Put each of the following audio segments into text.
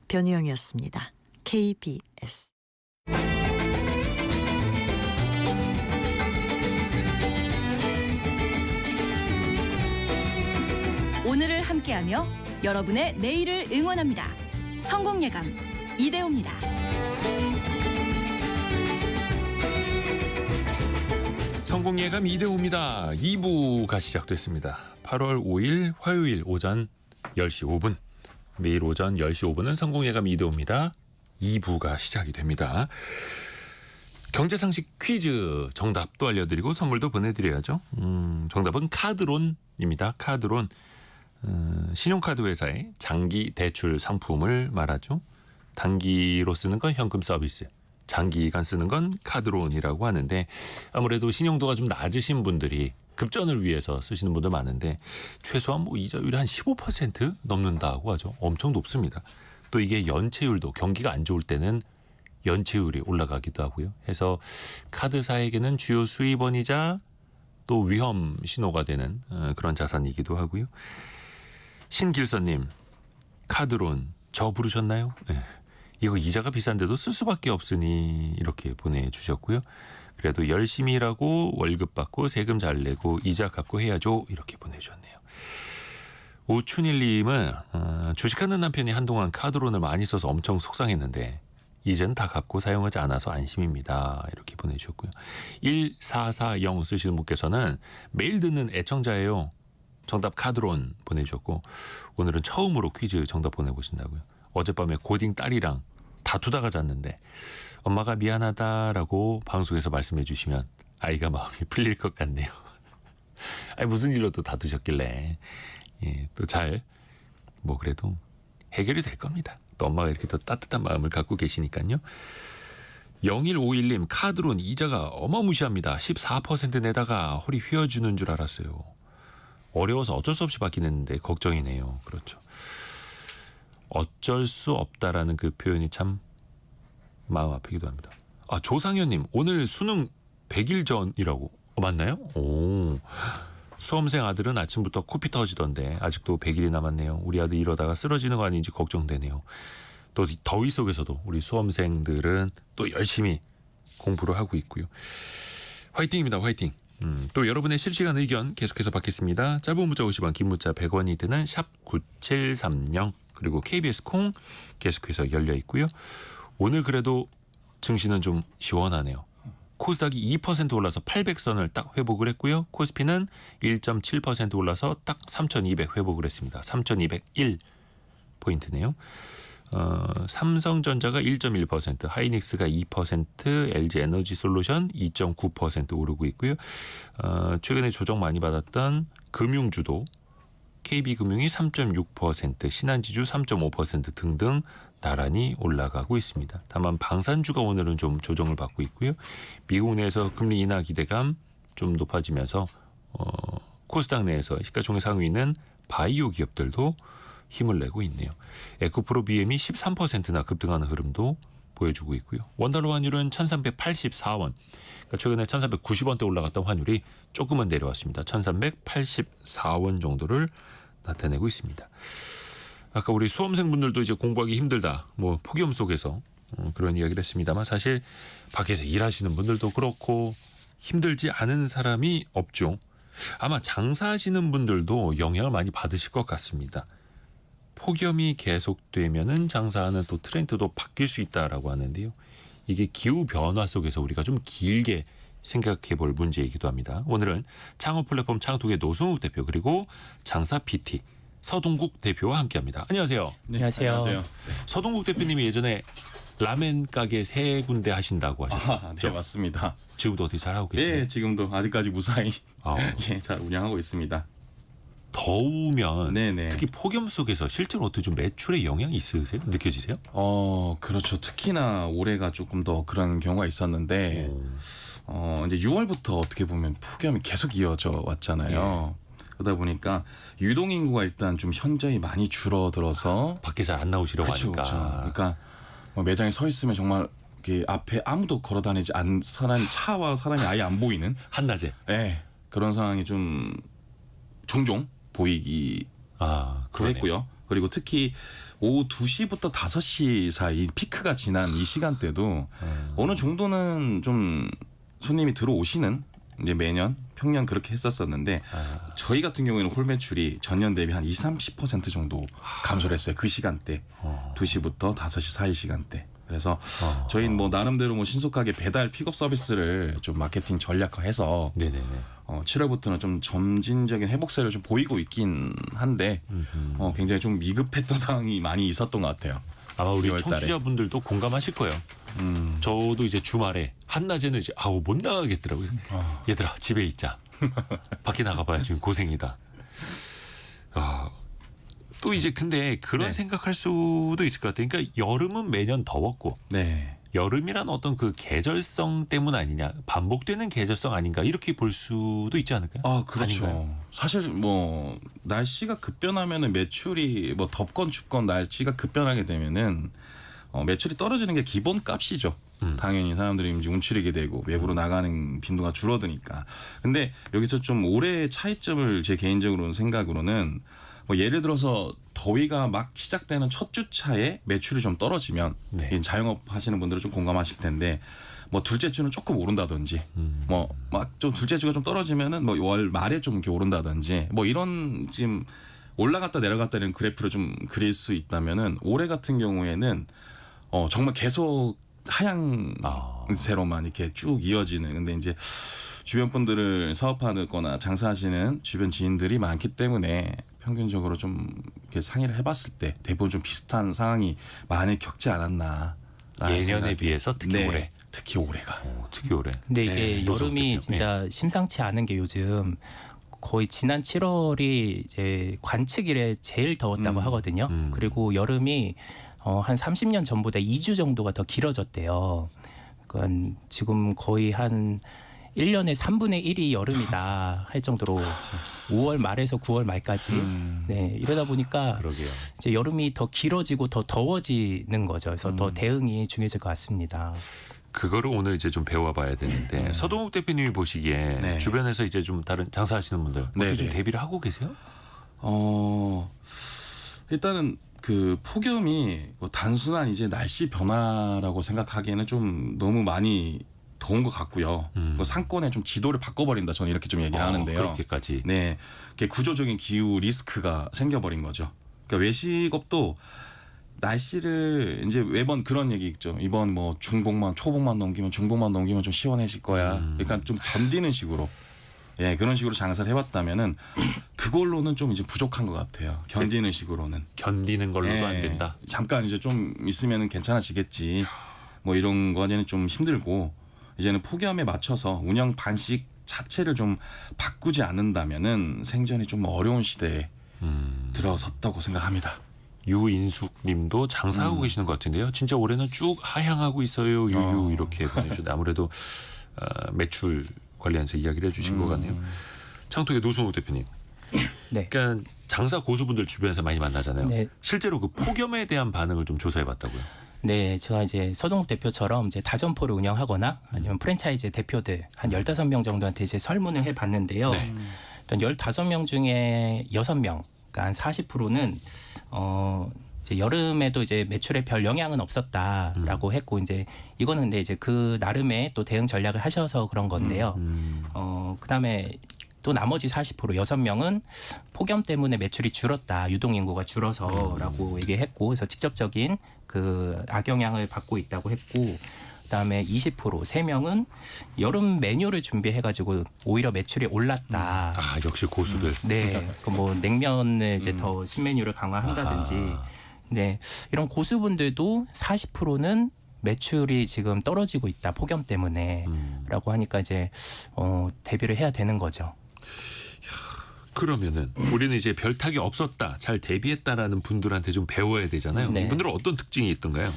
변희영이었습니다. KBS 오늘을 함께하며 여러분의 내일을 응원합니다. 성공예감 이대호입니다. 성공예감 이대호입니다. 2부가 시작됐습니다. 8월 5일 화요일 오전 10시 5분. 매일 오전 10시 5분은 성공예감 이대호입니다. 2부가 시작이 됩니다. 경제상식 퀴즈 정답도 알려드리고 선물도 보내드려야죠. 정답은 카드론입니다. 카드론. 신용카드 회사의 장기 대출 상품을 말하죠. 단기로 쓰는 건 현금 서비스, 장기간 쓰는 건 카드론이라고 하는데 아무래도 신용도가 좀 낮으신 분들이 급전을 위해서 쓰시는 분들 많은데 최소한 뭐 이자율이 한 15% 넘는다고 하죠. 엄청 높습니다. 또 이게 연체율도 경기가 안 좋을 때는 연체율이 올라가기도 하고요. 해서 카드사에게는 주요 수입원이자 또 위험 신호가 되는 그런 자산이기도 하고요. 신길선님, 카드론 저 부르셨나요? 네. 이거 이자가 비싼데도 쓸 수밖에 없으니 이렇게 보내주셨고요. 그래도 열심히 일하고 월급 받고 세금 잘 내고 이자 갚고 해야죠. 이렇게 보내주셨네요. 우춘일님은 주식하는 남편이 한동안 카드론을 많이 써서 엄청 속상했는데 이젠 다 갚고 사용하지 않아서 안심입니다. 이렇게 보내주셨고요. 1440 쓰시는 분께서는 매일 듣는 애청자예요. 정답 카드론 보내주셨고 오늘은 처음으로 퀴즈 정답 보내보신다고요. 어젯밤에 고딩 딸이랑 다투다가 잤는데 엄마가 미안하다라고 방송에서 말씀해 주시면 아이가 마음이 풀릴 것 같네요. 아니 무슨 일로 또 다투셨길래 또 잘 뭐 그래도 해결이 될 겁니다. 또 엄마가 이렇게 또 따뜻한 마음을 갖고 계시니까요. 0151님 카드론 이자가 어마무시합니다. 14% 내다가 허리 휘어주는 줄 알았어요. 어려워서 어쩔 수 없이 받긴 했는데 걱정이네요. 그렇죠. 어쩔 수 없다라는 그 표현이 참 마음 아프기도 합니다. 아 조상현님 오늘 수능 100일 전이라고 맞나요? 오 수험생 아들은 아침부터 코피 터지던데 아직도 100일이 남았네요. 우리 아들 이러다가 쓰러지는 거 아닌지 걱정되네요. 또 더위 속에서도 우리 수험생들은 또 열심히 공부를 하고 있고요. 화이팅입니다. 화이팅. 또 여러분의 실시간 의견 계속해서 받겠습니다. 짧은 문자 50원, 긴 문자 100원이 드는 샵 9730 그리고 KBS 콩 계속해서 열려 있고요. 오늘 그래도 증시는 좀 시원하네요. 코스닥이 2% 올라서 800선을 딱 회복을 했고요. 코스피는 1.7% 올라서 딱 3,200 회복을 했습니다. 3,201 포인트네요. 삼성전자가 1.1%, 하이닉스가 2%, LG에너지솔루션 2.9% 오르고 있고요. 최근에 조정 많이 받았던 금융주도 KB금융이 3.6%, 신한지주 3.5% 등등 나란히 올라가고 있습니다. 다만 방산주가 오늘은 좀 조정을 받고 있고요. 미국 내에서 금리 인하 기대감 좀 높아지면서 코스닥 내에서 시가총액 상위는 바이오 기업들도 힘을 내고 있네요. 에코프로 BM이 13%나 급등하는 흐름도 보여주고 있고요. 원달러 환율은 1384원. 그러니까 최근에 1390원대 올라갔던 환율이 조금은 내려왔습니다. 1384원 정도를 나타내고 있습니다. 아까 우리 수험생분들도 이제 공부하기 힘들다. 뭐 폭염 속에서 그런 이야기를 했습니다만 사실 밖에서 일하시는 분들도 그렇고 힘들지 않은 사람이 없죠. 아마 장사하시는 분들도 영향을 많이 받으실 것 같습니다. 폭염이 계속되면은 장사하는 또 트렌드도 바뀔 수 있다라고 하는데요. 이게 기후 변화 속에서 우리가 좀 길게 생각해 볼 문제이기도 합니다. 오늘은 창업 플랫폼 창톡의 노승욱 대표 그리고 장사 PT 서동국 대표와 함께합니다. 안녕하세요. 네, 안녕하세요. 서동국 대표님이 예전에 라멘 가게 3군데 하신다고 하셨죠? 네, 맞습니다. 지금도 어떻게 잘하고 계세요? 네, 지금도 아직까지 무사히 잘 운영하고 있습니다. 더우면 네네. 특히 폭염 속에서 실제로 어떻게 좀 매출에 영향이 있으세요? 느껴지세요? 그렇죠. 특히나 올해가 조금 더 그런 경우가 있었는데 이제 6월부터 어떻게 보면 폭염이 계속 이어져 왔잖아요. 그러다 보니까 유동 인구가 일단 좀 현저히 많이 줄어들어서 밖에 잘 안 나오시려고 그쵸, 하니까. 그쵸. 그러니까 뭐 매장에 서 있으면 정말 이렇게 앞에 아무도 걸어다니지 않는 사람이 차와 사람이 아예 안 보이는 한낮에. 그런 상황이 좀 종종 보이기 그러네요. 했고요. 그리고 특히 오후 2시부터 5시 사이 피크가 지난 이 시간대도 어느 정도는 좀 손님이 들어오시는 이제 매년 평년 그렇게 했었었는데 저희 같은 경우에는 홀 매출이 전년 대비 한 20-30% 정도 감소를 했어요. 그 시간대 2시부터 5시 사이 시간대. 그래서 저희는 뭐 나름대로 뭐 신속하게 배달 픽업 서비스를 좀 마케팅 전략화해서 네네네. 7월부터는 좀 점진적인 회복세를 좀 보이고 있긴 한데 굉장히 좀 미급했던 상황이 많이 있었던 것 같아요. 아마 우리 2월 달에. 청취자분들도 공감하실 거예요. 저도 이제 주말에 한낮에는 이제 못 나가겠더라고요. 얘들아 집에 있자. 밖에 나가봐야 지금 고생이다. 또 이제 근데 그런 네. 생각할 수도 있을 것 같아요. 그러니까 여름은 매년 더웠고 네. 여름이란 어떤 그 계절성 때문 아니냐, 반복되는 계절성 아닌가 이렇게 볼 수도 있지 않을까요? 그렇죠. 아닌가요? 사실 뭐 날씨가 급변하면은 매출이 뭐 덥건 춥건 날씨가 급변하게 되면은 매출이 떨어지는 게 기본 값이죠. 당연히 사람들이 이제 움츠리게 되고 외부로 나가는 빈도가 줄어드니까. 근데 여기서 좀 올해의 차이점을 제 개인적으로는 생각으로는 뭐 예를 들어서 더위가 막 시작되는 첫 주차에 매출이 좀 떨어지면 네. 이 자영업 하시는 분들은 좀 공감하실 텐데 뭐 둘째 주는 조금 오른다든지 뭐 막 좀 둘째 주가 좀 떨어지면은 뭐 월 말에 좀 이렇게 오른다든지 뭐 이런 지금 올라갔다 내려갔다는 그래프를 좀 그릴 수 있다면은 올해 같은 경우에는 정말 계속 하향세로만 이렇게 쭉 이어지는. 근데 이제 주변 분들을 사업하거나 장사하시는 주변 지인들이 많기 때문에 평균적으로 좀 이렇게 상의를 해봤을 때 대부분 좀 비슷한 상황이 많이 겪지 않았나. 예년에 비해서 특히 네, 올해. 특히 올해가. 특히 올해. 근데 이게 네, 여름이 노선대표. 진짜 심상치 않은 게 요즘 거의 지난 7월이 이제 관측 이래 제일 더웠다고 하거든요. 그리고 여름이 한 30년 전보다 2주 정도가 더 길어졌대요. 그러니까 지금 거의 한 1년에 3분의 1이 여름이다 할 정도로 5월 말에서 9월 말까지 네, 이러다 보니까 그러게요. 이제 여름이 더 길어지고 더 더워지는 거죠. 그래서 더 대응이 중요해질 것 같습니다. 그거를 오늘 이제 좀 배워봐야 되는데 서동욱 대표님이 보시기에 네. 주변에서 이제 좀 다른 장사하시는 분들 어떻게 네, 좀 네. 대비를 하고 계세요? 일단은 그 폭염이 뭐 단순한 이제 날씨 변화라고 생각하기에는 좀 너무 많이 더운 것 같고요. 뭐 상권의 좀 지도를 바꿔버린다. 저는 이렇게 좀 얘기를 하는데요. 그렇게까지. 네, 이게 구조적인 기후 리스크가 생겨버린 거죠. 그러니까 외식업도 날씨를 이제 매번 그런 얘기 있죠. 이번 뭐 중복만 초복만 넘기면 중복만 넘기면 좀 시원해질 거야. 그러니까 좀 견디는 식으로. 예, 그런 식으로 장사를 해봤다면은 그걸로는 좀 이제 부족한 것 같아요. 견디는 식으로는. 견디는 걸로도 예, 안 된다. 잠깐 이제 좀 있으면은 괜찮아지겠지. 뭐 이런 거는 좀 힘들고 이제는 폭염에 맞춰서 운영 방식 자체를 좀 바꾸지 않는다면은 생존이 좀 어려운 시대에 들어섰다고 생각합니다. 유인숙님도 장사하고 계시는 것 같은데요. 진짜 올해는 쭉 하향하고 있어요. 유유 이렇게 보내주셨는데 아무래도 매출 관련해서 이야기를 해주신 것 같네요. 창통의 노승우 대표님. 네. 그러니까 장사 고수분들 주변에서 많이 만나잖아요. 네. 실제로 그 폭염에 대한 반응을 좀 조사해봤다고요. 네, 제가 이제 서동욱 대표처럼 이제 다점포를 운영하거나 아니면 프랜차이즈 대표들 한 15명 정도한테 이제 설문을 해 봤는데요. 네. 일단 15명 중에 6명, 그러니까 한 40%는 이제 여름에도 이제 매출에 별 영향은 없었다라고 했고 이제 이거는 근데 이제 그 나름의 또 대응 전략을 하셔서 그런 건데요. 그다음에 또 나머지 40% 6명은 폭염 때문에 매출이 줄었다. 유동 인구가 줄어서라고 얘기했고 그래서 직접적인 그 악영향을 받고 있다고 했고 그다음에 20% 3명은 여름 메뉴를 준비해 가지고 오히려 매출이 올랐다. 아 역시 고수들. 네. 그 뭐 냉면을 이제 더 신메뉴를 강화한다든지. 네. 이런 고수분들도 40%는 매출이 지금 떨어지고 있다. 폭염 때문에라고 하니까 이제 대비를 해야 되는 거죠. 그러면은 우리는 이제 별탈이 없었다, 잘 대비했다라는 분들한테 좀 배워야 되잖아요. 네. 이분들은 어떤 특징이 있던가요?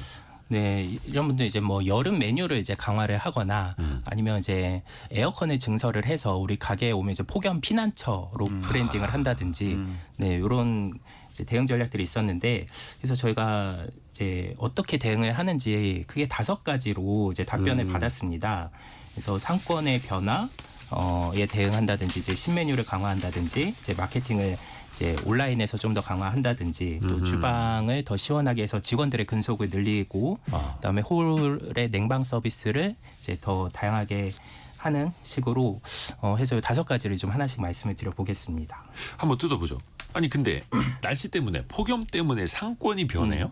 네, 이런 분들 이제 뭐 여름 메뉴를 이제 강화를 하거나 아니면 이제 에어컨을 증설을 해서 우리 가게에 오면 이제 폭염 피난처로 브랜딩을 한다든지 네, 이런 이제 대응 전략들이 있었는데 그래서 저희가 이제 어떻게 대응을 하는지 크게 5가지로 이제 답변을 받았습니다. 그래서 상권의 변화 에 대응한다든지 이제 신메뉴를 강화한다든지 이제 마케팅을 이제 온라인에서 좀 더 강화한다든지 또 주방을 더 시원하게 해서 직원들의 근속을 늘리고 그다음에 홀의 냉방 서비스를 이제 더 다양하게 하는 식으로 해서 5가지를 좀 하나씩 말씀을 드려보겠습니다. 한번 뜯어보죠. 아니 근데 날씨 때문에 폭염 때문에 상권이 변해요?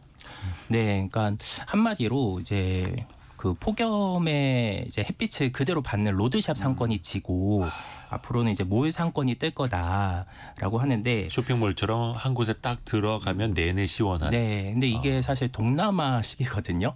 네, 그러니까 한마디로 이제 그 폭염에 이제 햇빛을 그대로 받는 로드샵 상권이 지고 앞으로는 이제 몰 상권이 뜰 거다라고 하는데 쇼핑몰처럼 한 곳에 딱 들어가면 내내 시원한. 네, 근데 이게 사실 동남아식이거든요.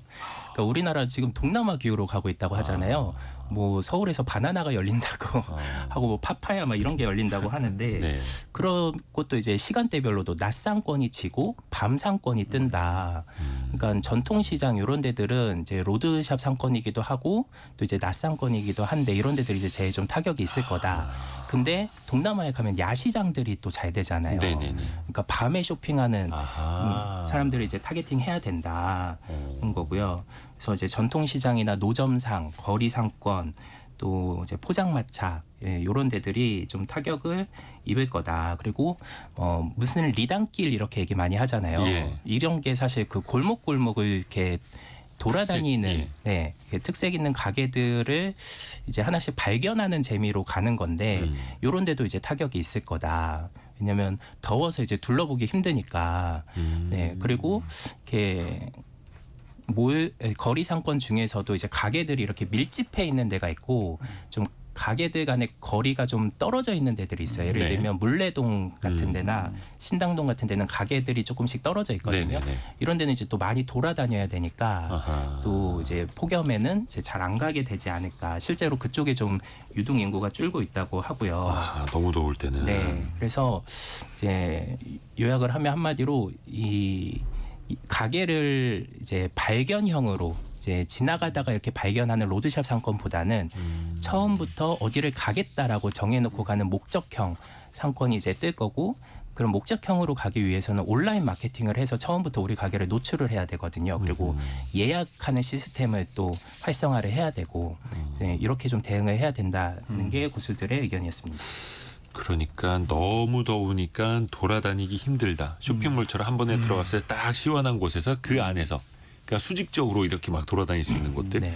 그러니까 우리나라 지금 동남아 기후로 가고 있다고 하잖아요. 뭐 서울에서 바나나가 열린다고 하고 뭐 파파야 막 이런 게 열린다고 하는데 네. 그런 것도 이제 시간대별로도 낮 상권이 지고 밤 상권이 뜬다. 그러니까 전통시장 이런 데들은 이제 로드샵 상권이기도 하고 또 이제 낮 상권이기도 한데 이런 데들이 이제 제일 좀 타격이 있을 거다. 근데 동남아에 가면 야시장들이 또 잘 되잖아요. 네네네. 그러니까 밤에 쇼핑하는 아하. 사람들을 이제 타겟팅 해야 된다는 거고요. 그래서 이제 전통시장이나 노점상, 거리 상권, 또 이제 포장마차 이런 데들이 좀 타격을 입을 거다. 그리고 무슨 리단길 이렇게 얘기 많이 하잖아요. 예. 이런 게 사실 그 골목골목을 이렇게 돌아다니는 특색, 네, 특색 있는 가게들을 이제 하나씩 발견하는 재미로 가는 건데 이런 데도 이제 타격이 있을 거다. 왜냐하면 더워서 이제 둘러보기 힘드니까. 네, 그리고 이렇게 거리 상권 중에서도 이제 가게들이 이렇게 밀집해 있는 데가 있고 좀 가게들 간의 거리가 좀 떨어져 있는 데들이 있어요. 예를 네. 들면 물레동 같은 데나 신당동 같은 데는 가게들이 조금씩 떨어져 있거든요. 네네네. 이런 데는 이제 또 많이 돌아다녀야 되니까 아하. 또 이제 폭염에는 이제 잘 안 가게 되지 않을까. 실제로 그쪽에 좀 유동 인구가 줄고 있다고 하고요. 아, 너무 더울 때는. 네. 그래서 이제 요약을 하면 한마디로 이 가게를 이제 발견형으로 이제 지나가다가 이렇게 발견하는 로드샵 상권보다는 처음부터 어디를 가겠다라고 정해놓고 가는 목적형 상권이 이제 뜰 거고 그런 목적형으로 가기 위해서는 온라인 마케팅을 해서 처음부터 우리 가게를 노출을 해야 되거든요. 그리고 예약하는 시스템을 또 활성화를 해야 되고 네, 이렇게 좀 대응을 해야 된다는 게 고수들의 의견이었습니다. 그러니까 너무 더우니까 돌아다니기 힘들다. 쇼핑몰처럼 한 번에 들어갔을 때 딱 시원한 곳에서 그 안에서 그러니까 수직적으로 이렇게 막 돌아다닐 수 있는 곳들. 네.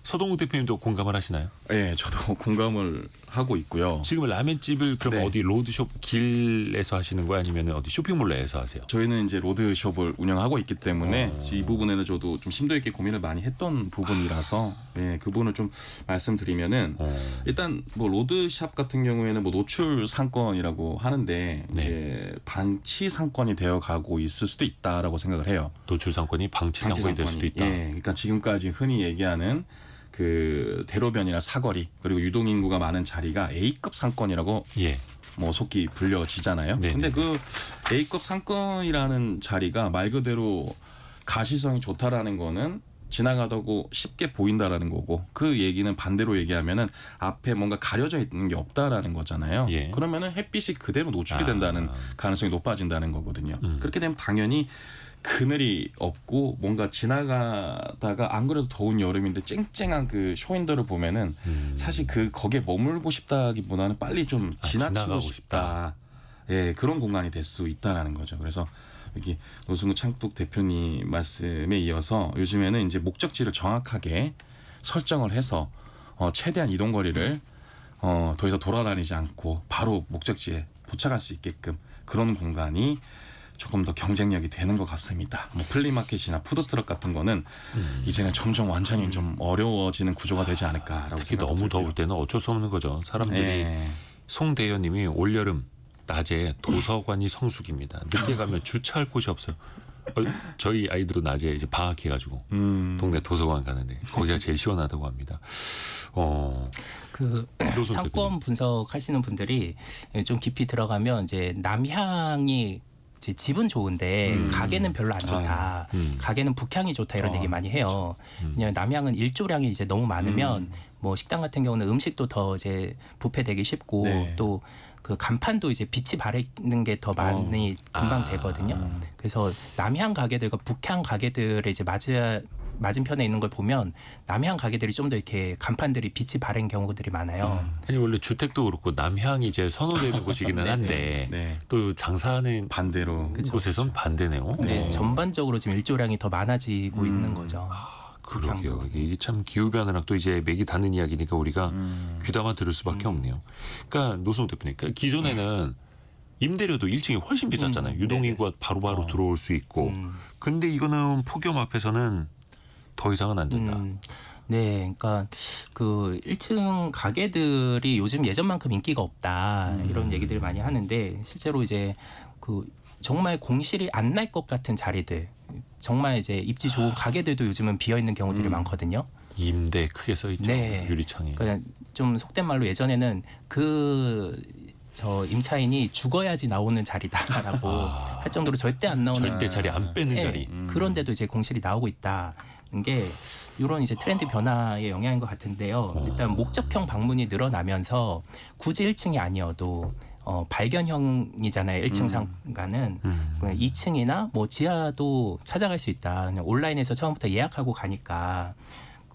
서동욱 대표님도 공감을 하시나요? 네, 저도 공감을 하고 있고요. 지금 라면집을 그럼 네. 어디 로드숍 길에서 하시는 거예요? 아니면 어디 쇼핑몰 내에서 하세요? 저희는 이제 로드숍을 운영하고 있기 때문에 이 부분에는 저도 좀 심도 있게 고민을 많이 했던 부분이라서 네, 그 부분을 좀 말씀드리면은 일단 뭐 로드샵 같은 경우에는 뭐 노출 상권이라고 하는데 네. 이제 방치 상권이 되어 가고 있을 수도 있다라고 생각을 해요. 노출 상권이 방치 상권이 될 수도 있다. 예, 그러니까 지금까지 흔히 얘기하는 그 대로변이나 사거리 그리고 유동 인구가 많은 자리가 A급 상권이라고 예. 뭐 속기 불려지잖아요. 네네. 근데 그 A급 상권이라는 자리가 말 그대로 가시성이 좋다라는 거는 지나가다고 쉽게 보인다라는 거고 그 얘기는 반대로 얘기하면은 앞에 뭔가 가려져 있는 게 없다라는 거잖아요. 예. 그러면은 햇빛이 그대로 노출이 된다는 가능성이 높아진다는 거거든요. 그렇게 되면 당연히 그늘이 없고 뭔가 지나가다가 안 그래도 더운 여름인데 쨍쨍한 그 쇼윈도를 보면은 사실 그 거기에 머물고 싶다기보다는 빨리 좀 지나치고 지나가고 싶다. 예, 그런 공간이 될 수 있다라는 거죠. 그래서 여기 노승우 창뚝 대표님 말씀에 이어서 요즘에는 이제 목적지를 정확하게 설정을 해서 최대한 이동 거리를 더 이상 돌아다니지 않고 바로 목적지에 도착할 수 있게끔 그런 공간이 조금 더 경쟁력이 되는 것 같습니다. 뭐 플리마켓이나 푸드트럭 같은 거는 이제는 점점 완전히 좀 어려워지는 구조가 되지 않을까라고 특히 생각이 너무 들고요. 더울 때는 어쩔 수 없는 거죠. 사람들이 예. 송대현님이 올여름 낮에 도서관이 성숙입니다. 늦게 가면 주차할 곳이 없어요. 저희 아이들도 낮에 이제 방학해가지고 동네 도서관 가는데 거기가 제일 시원하다고 합니다. 그 노승우 상권 분석하시는 분들이 좀 깊이 들어가면 이제 남향이 이제 집은 좋은데 가게는 별로 안 좋다. 가게는 북향이 좋다 이런 얘기 많이 해요. 왜냐하면 남향은 일조량이 이제 너무 많으면 뭐 식당 같은 경우는 음식도 더 이제 부패되기 쉽고 네. 또 그 간판도 이제 빛이 바르는 게 더 많이 금방 되거든요. 그래서 남향 가게들과 북향 가게들을 이제 맞은편에 있는 걸 보면 남향 가게들이 좀 더 이렇게 간판들이 빛이 바랜 경우들이 많아요. 아니 원래 주택도 그렇고 남향이 제일 선호되는 곳이기는 한데 네. 또 장사하는 반대로. 곳에선 반대네요. 네, 전반적으로 지금 일조량이 더 많아지고 있는 거죠. 그러게요. 이게 참 기후 변화랑 또 이제 맥이 닿는 이야기니까 우리가 귀담아 들을 수밖에 없네요. 그러니까 노승우 대표님, 그러니까 기존에는 임대료도 1층이 훨씬 비쌌잖아요. 유동인구가 바로바로 들어올 수 있고. 근데 이거는 폭염 앞에서는 더 이상은 안 된다. 네, 그러니까 그 1층 가게들이 요즘 예전만큼 인기가 없다 이런 얘기들을 많이 하는데 실제로 이제 그 정말 공실이 안 날 것 같은 자리들, 정말 이제 입지 좋은 가게들도 요즘은 비어 있는 경우들이 많거든요. 임대 크게 써 있죠. 네. 유리창에. 그러니까 좀 속된 말로 예전에는 저 임차인이 죽어야지 나오는 자리다라고 할 정도로 절대 안 나오는 절대 자리 안 빼는 네, 자리. 그런데도 이제 공실이 나오고 있다는 게 이런 이제 트렌드 변화의 영향인 것 같은데요. 일단 목적형 방문이 늘어나면서 굳이 1층이 아니어도 발견형이잖아요. 1층 상가는 2층이나 뭐 지하도 찾아갈 수 있다. 그냥 온라인에서 처음부터 예약하고 가니까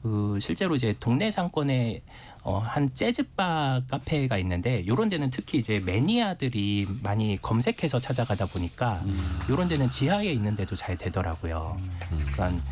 그 실제로 이제 동네 상권에 한 재즈바 카페가 있는데 이런 데는 특히 이제 매니아들이 많이 검색해서 찾아가다 보니까 이런 데는 지하에 있는 데도 잘 되더라고요. 그러니까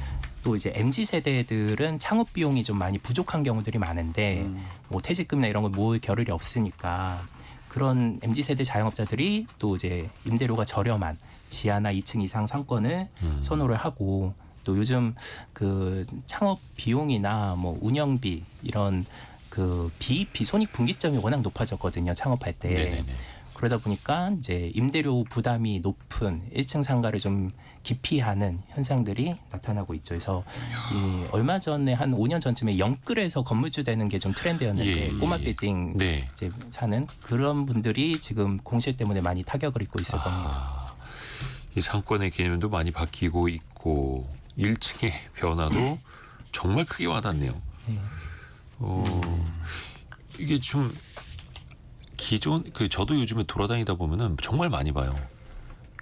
또 이제 MZ 세대들은 창업 비용이 좀 많이 부족한 경우들이 많은데 뭐 퇴직금이나 이런 걸 모을 겨를이 없으니까 그런 MZ 세대 자영업자들이 또 이제 임대료가 저렴한 지하나 2층 이상 상권을 선호를 하고 또 요즘 그 창업 비용이나 뭐 운영비 이런 그 BEP 손익분기점이 워낙 높아졌거든요. 창업할 때. 네네네. 그러다 보니까 이제 임대료 부담이 높은 1층 상가를 좀 기피하는 현상들이 나타나고 있죠. 그래서 이 얼마 전에 한 5년 전쯤에 영끌에서 건물주 되는 게 좀 트렌드였는데 꼬마 빌딩 네. 이제 사는 그런 분들이 지금 공실 때문에 많이 타격을 입고 있을 겁니다. 이 상권의 개념도 많이 바뀌고 있고 1층의 변화도 정말 크게 와닿네요. 이게 좀 기존 저도 요즘에 돌아다니다 보면은 정말 많이 봐요.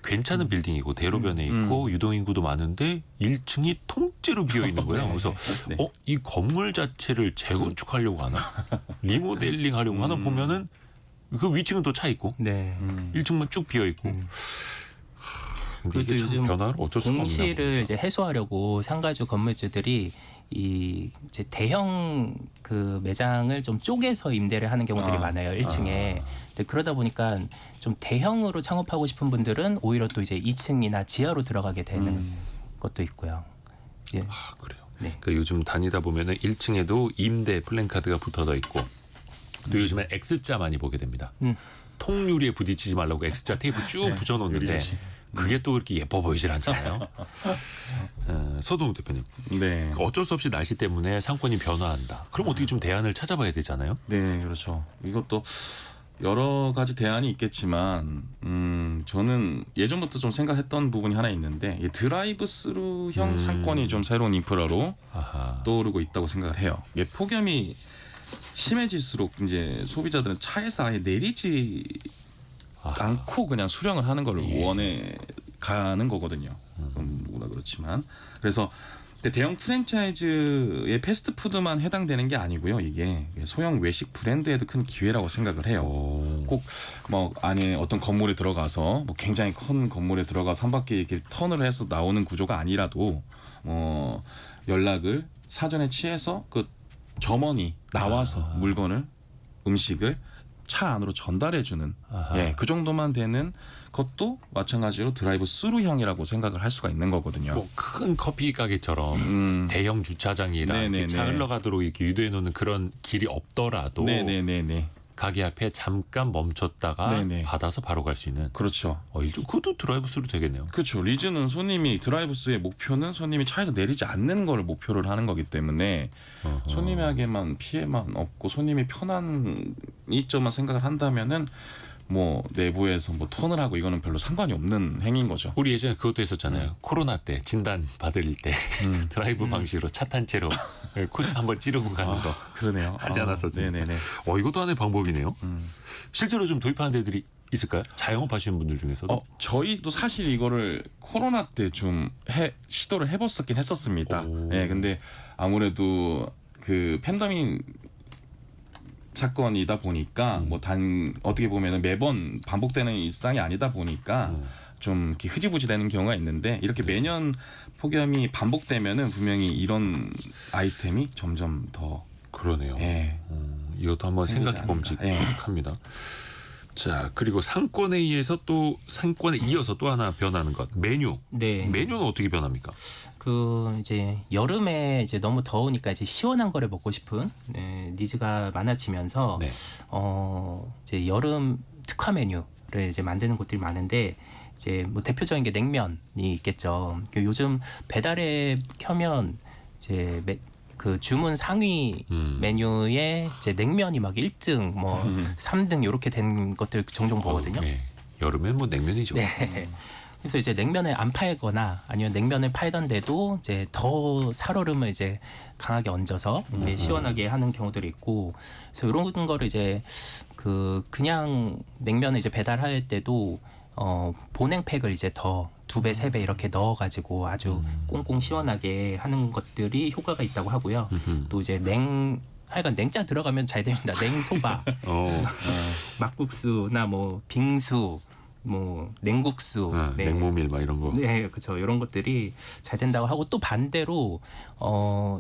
괜찮은 빌딩이고 대로변에 있고 유동인구도 많은데 1층이 통째로 비어 있는 거예요. 그래서 네. 이 건물 자체를 재건축하려고 하나, 리모델링 하려고 하나 보면은 그 위층은 또 차 있고 네. 1층만 쭉 비어 있고. 근데 이게 그래도 참 요즘 변화를 어쩔 수가 없나. 공실을 이제 해소하려고 상가주 건물주들이 이 이제 대형 그 매장을 좀 쪼개서 임대를 하는 경우들이 많아요. 1층에. 근데 그러다 보니까 좀 대형으로 창업하고 싶은 분들은 오히려 또 이제 2층이나 지하로 들어가게 되는 것도 있고요. 예. 그래요. 네. 그 요즘 다니다 보면은 1층에도 임대 플랜카드가 붙어져 있고 또 요즘에 X자 많이 보게 됩니다. 통유리에 부딪히지 말라고 X자 테이프 쭉 붙여놓는데 그게 또 그렇게 예뻐 보이질 않잖아요. 서동욱 대표님, 네. 어쩔 수 없이 날씨 때문에 상권이 변화한다. 그럼 어떻게 좀 대안을 찾아봐야 되잖아요. 네, 그렇죠. 이것도 여러 가지 대안이 있겠지만 저는 예전부터 좀 생각했던 부분이 하나 있는데 이 드라이브 스루형 상권이 좀 새로운 인프라로 아하. 떠오르고 있다고 생각을 해요. 이게 폭염이 심해질수록 이제 소비자들은 차에서 아예 내리지 않고 그냥 수령을 하는 걸 원해 가는 거거든요. 누구나 그렇지만 그래서 대형 프랜차이즈의 패스트푸드만 해당되는 게 아니고요. 이게 소형 외식 브랜드에도 큰 기회라고 생각을 해요. 꼭 뭐 안에 어떤 건물에 들어가서 뭐 굉장히 큰 건물에 들어가서 한 바퀴 이렇게 턴을 해서 나오는 구조가 아니라도 연락을 사전에 취해서 그 점원이 나와서 물건을 음식을 차 안으로 전달해주는 그 정도만 되는 것도 마찬가지로 드라이브 스루형이라고 생각을 할 수가 있는 거거든요. 뭐 큰 커피 가게처럼 대형 주차장이랑 이렇게 차 흘러가도록 이렇게 유도해 놓는 그런 길이 없더라도 네네네네. 가게 앞에 잠깐 멈췄다가 네네. 받아서 바로 갈 수 있는. 그렇죠. 그것도 드라이브 스루 되겠네요. 그렇죠. 리즈는 손님이 드라이브스의 목표는 손님이 차에서 내리지 않는 걸 목표를 하는 거기 때문에 손님에게만 피해만 없고 손님이 편한 이점만 생각을 한다면은 뭐 내부에서 뭐 턴을 하고 이거는 별로 상관이 없는 행위인 거죠. 우리 예전에 그것도 했었잖아요. 코로나 때 진단 받을 때 드라이브 방식으로 차 탄 채로 코 한번 찌르고 가는 거 그러네요. 하지 않았었습니까? 네네네. 이것도 하나의 방법이네요. 실제로 좀 도입하는 데들이 있을까요? 자영업 하시는 분들 중에서도? 저희도 사실 이거를 코로나 때 좀 시도를 해봤었긴 했었습니다. 오. 예, 근데 아무래도 그 팬데믹 사건이다 보니까 뭐 어떻게 보면은 매번 반복되는 일상이 아니다 보니까 좀 이렇게 흐지부지 되는 경우가 있는데 이렇게 매년 폭염이 반복되면은 분명히 이런 아이템이 점점 더 그러네요. 예. 이것도 한번 생기지 생각해 않을까. 봄직합니다. 자, 그리고 상권에 이어서 또 하나 변하는 것 메뉴. 네. 메뉴는 어떻게 변합니까? 그 이제 여름에 이제 너무 더우니까 이제 시원한 거를 먹고 싶은 니즈가 많아지면서 네. 이제 여름 특화 메뉴를 이제 만드는 곳들이 많은데 이제 뭐 대표적인 게 냉면이 있겠죠. 요즘 배달에 켜면 이제 그 주문 상위 메뉴에 이제 냉면이 막 1등 뭐 3등 이렇게 된 것들 종종 보거든요. 네. 여름엔 뭐 냉면이죠. 네. 그래서 이제 냉면을 안 팔거나 아니면 냉면을 팔던데도 이제 더 살얼음을 이제 강하게 얹어서 이제 시원하게 하는 경우들이 있고, 그래서 이런 거를 이제 그냥 냉면을 이제 배달할 때도 보냉팩을 이제 더 2배, 3배 이렇게 넣어가지고 아주 꽁꽁 시원하게 하는 것들이 효과가 있다고 하고요. 또 이제 하여간 냉짜 들어가면 잘 됩니다. 냉소바, 막국수나 뭐 빙수, 뭐 냉국수, 네. 냉모밀 막 이런 거. 네, 그렇죠. 이런 것들이 잘 된다고 하고 또 반대로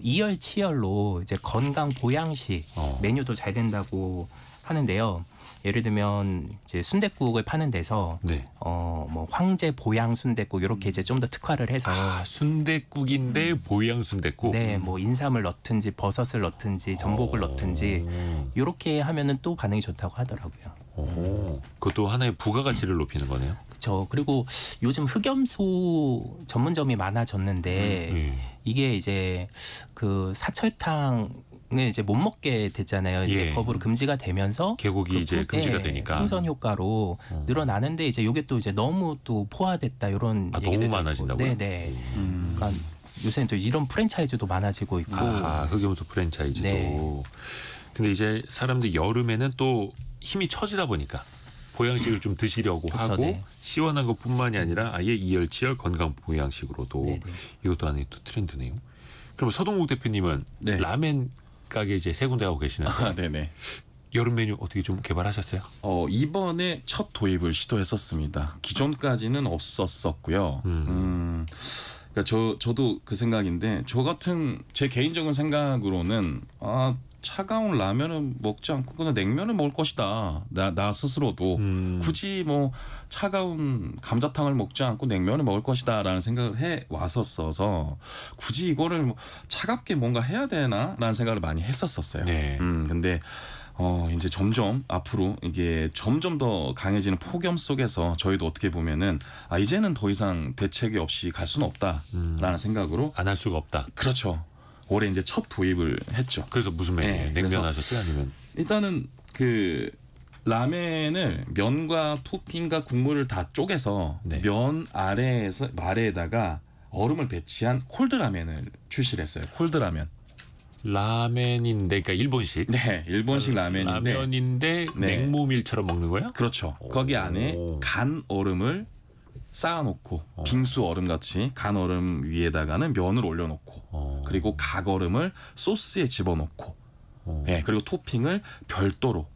이열치열로 이제 건강 보양식 메뉴도 잘 된다고 하는데요. 예를 들면 이제 순댓국을 파는 데서 네. 뭐 황제 보양 순댓국 이렇게 이제 좀 더 특화를 해서 순댓국인데 보양 순댓국. 네, 뭐 인삼을 넣든지 버섯을 넣든지 전복을 넣든지 이렇게 하면은 또 반응이 좋다고 하더라고요. 그것도 하나의 부가가치를 높이는 거네요. 그렇죠. 그리고 요즘 흑염소 전문점이 많아졌는데 이게 이제 그 사철탕 을 이제 못 먹게 됐잖아요. 이제 예. 법으로 금지가 되면서 개고기 이제 금지가 되니까. 풍선 효과로 늘어나는데 이제 이게 또 이제 너무 또 포화됐다 이런 얘기들 너무 많아진다고요? 네네. 그러니까 요새는 또 이런 프랜차이즈도 많아지고 있고. 흑염소 프랜차이즈도. 네. 근데 이제 사람들 여름에는 또 힘이 처지다 보니까 보양식을 좀 드시려고 그쵸, 하고 네. 시원한 것뿐만이 아니라 아예 이열치열 건강 보양식으로도 네네. 이것도 하나의 또 트렌드네요. 그럼 서동국 대표님은 네. 라멘 가게 이제 세 군데 하고 계시는데 네네. 여름 메뉴 어떻게 좀 개발하셨어요? 이번에 첫 도입을 시도했었습니다. 기존까지는 없었었고요. 그러니까 저도 그 생각인데 제 개인적인 생각으로는 차가운 라면을 먹지 않고 그냥 냉면을 먹을 것이다. 나 스스로도 굳이 뭐 차가운 감자탕을 먹지 않고 냉면을 먹을 것이다라는 생각을 해 왔었어서 굳이 이거를 뭐 차갑게 뭔가 해야 되나라는 생각을 많이 했었어요. 네. 근데 이제 점점 앞으로 이게 점점 더 강해지는 폭염 속에서 저희도 어떻게 보면은 이제는 더 이상 대책이 없이 갈 수는 없다라는 생각으로 안 할 수가 없다. 그렇죠. 올해 이제 첫 도입을 했죠. 그래서 무슨 메뉴? 네, 냉면 그래서 하셨어요? 아니면 일단은 그 라멘을 면과 토핑과 국물을 다 쪼개서 네. 면 아래에다가 얼음을 배치한 콜드 라멘을 출시를 했어요. 콜드 라멘. 라멘인데 그러니까 일본식 네, 일본식 라멘인데 라면인데 네. 냉모밀처럼 먹는 거야? 그렇죠. 거기 안에 간 얼음을 쌓아놓고 빙수 얼음 같이 간 얼음 위에다가는 면을 올려놓고 그리고 각 얼음을 소스에 집어넣고 예, 그리고 토핑을 별도로